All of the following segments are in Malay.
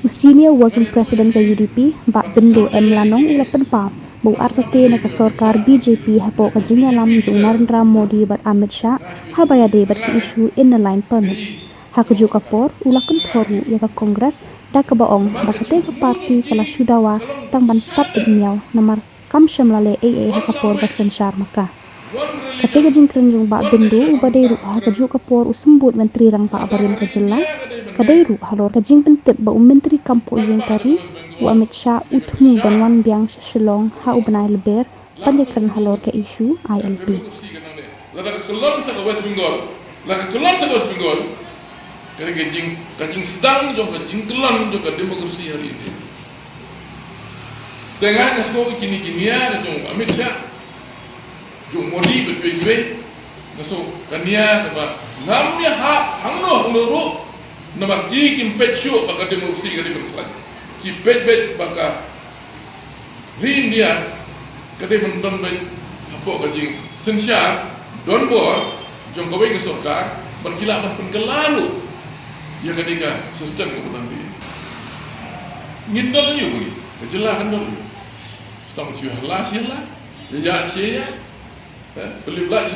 Senior Working President ke UDP, Bak Bendo Lanong ula penpa, bau Artatien ke sorkar BJP hapo ke jingalam jung Narendra Modi bat Amit Shah, habayade bat ke isu in-line permit. Hakuju kapor ula kentoru ya ke kongres da ke baong bakate ke parti kala syudawa tang bantap igmiau namar kamsyam lale hakapor basen syar maka. Ketika jingkren jung Bak Bendo ubadai ru hakaju kapor usembut menteri rang Pak Barin ke jela kadairu halor kajing pentip ba menteri kampo yang tari wa Amit Shah utmu banwan biang Shillong ha ubnai leber pandekran halor ke isu ILP. Laka kelon sa West Bengal, kaya kajing sedang juga kajing kelon juga demokrasi hari ini. Tengah ngasko kini ya jung Amit Shah, jung Modi BJP, ngaso kania apa ngamnya hak hangno uru nomor 3 kim pechu baka demokrasi kadi berflan ki bet baka rindia kadi mendon ben apo kajing sensyar don bor jong kawai ke sorkar berkila ban penkelalu ya kadi ka sistem kemudian di ngindol yu bagi kejelahan dulu stam ciu halas ya ya sia peliblat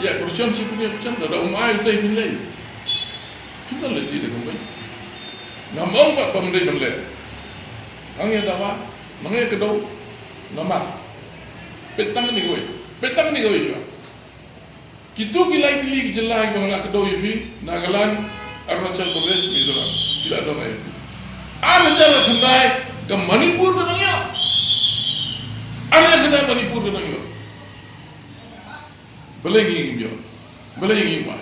ya kursion ada umai utai nilai kita lagi dah kembali. Nampak pak pemerintah benda. Angin dawa, mangai kedau, nampak. Petang ni kau isyu. Kita kilai kili kejelah yang mengalah kedau ifi, Nagaland, Artatien Progress, Mizoram. Tidak ada lagi. Ada jalan sendai ke Manipur dengan yo. Ada sendai Manipur dengan yo. Belagi ingin mai.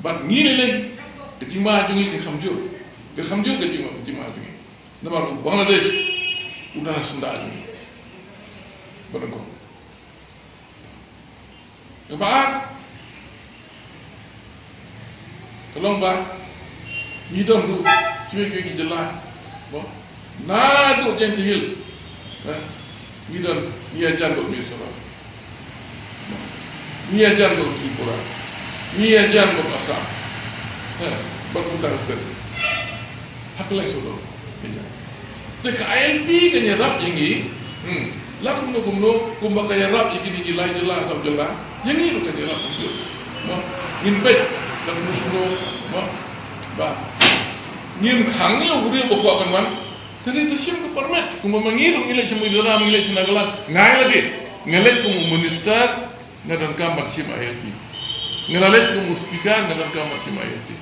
But ni lagi. Kecima jungi ke samjur kecima jungi. Nama Bangladesh udah sendak jungi. Berengkau. Kebaan. Tolong bah. Nidam du, cuy jelah. Nadu Gentle Hills. Nidam niajan dok Minnesota. Niajan dok Tripura. Niajan dok Assam. Berputar-putar hak lain sudah teka ILP kanya rap yangi lah kumno kaya rap yang ini jelas sab jelas yang ini kanya rap minpet lah kumno bah ngim khang ni uguri bokwa kanwan tadi tersim ke permit kumba mangiru ngilai semua dora ngilai senagalan ngai lagi ngelet kum minister ngadon kam maksim ILP ngelalet kum speaker ngadon kam maksim ILP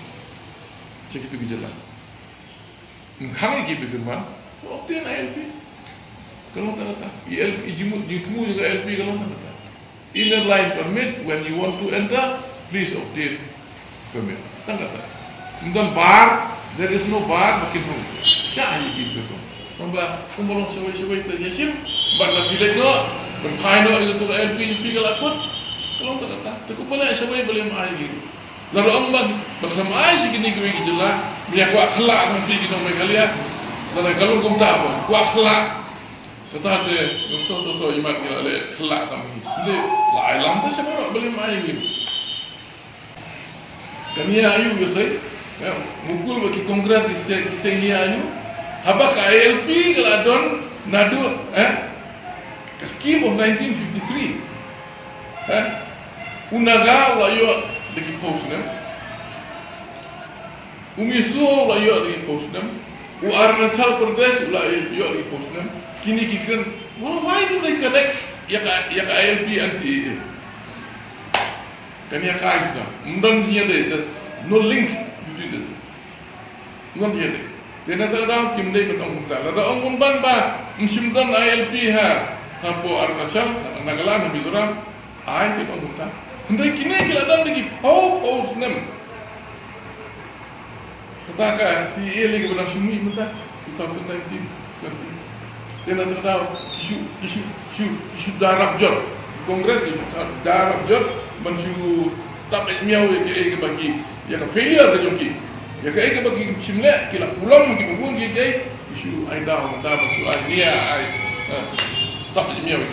cek itu gejala. Hang iki berfirman, obtain ILP. Kalau tak kata, ILP jimu juga ILP kalau tak kata. Inner line permit when you want to enter, please obtain permit. Tak kata. Kemudian bar, there is no bar, makin pun. Siapa iki berfirman? Tambah kumolong sewai-sewai terjesim, bar lagi lagi no, berkain no itu ILP ini kalau akut. Kalau tak kata, tak kupala sewai boleh mai gitu. Lalu orang bersama saya kini kau ingin jelas, minyak kuat kelak nanti kita Meghalaya. Lalu kalau kau tak apa, kuat kelak, kata tu imat kita le kelak kami. Jadi lain lam tu siapa nak boleh main gitu. Kami ayu biasa, mukul bagi kongres kisah ni ayu. Habak ILP kalau adon nadu, scheme of 1953, unaga layu lagi post nem, umisu lah yo lagi post nem, Artatien Progress lah yo lagi post nem. Kini kikran, why do they connect? Ya ILP and CA. Kan ya kaya sudah. Mungkin dia there's no link between them. Mungkin dia. Dia nak tahu kim dia betul betul. Ada orang pun ba, mungkin ILP ha, hampo Artatien, Nagaland, Mizoram, ILP betul betul. Hendak kini kita ada lagi post nem. Katakan CA lagi benar sumi betul 2019. Dia nak tahu isu darab job kongres isu darab job mensu tak miau ke bagi ya ke failure ke jongki ya ke bagi simle kila pulang ki bugun ki isu ai down da masu ai dia ai tak miau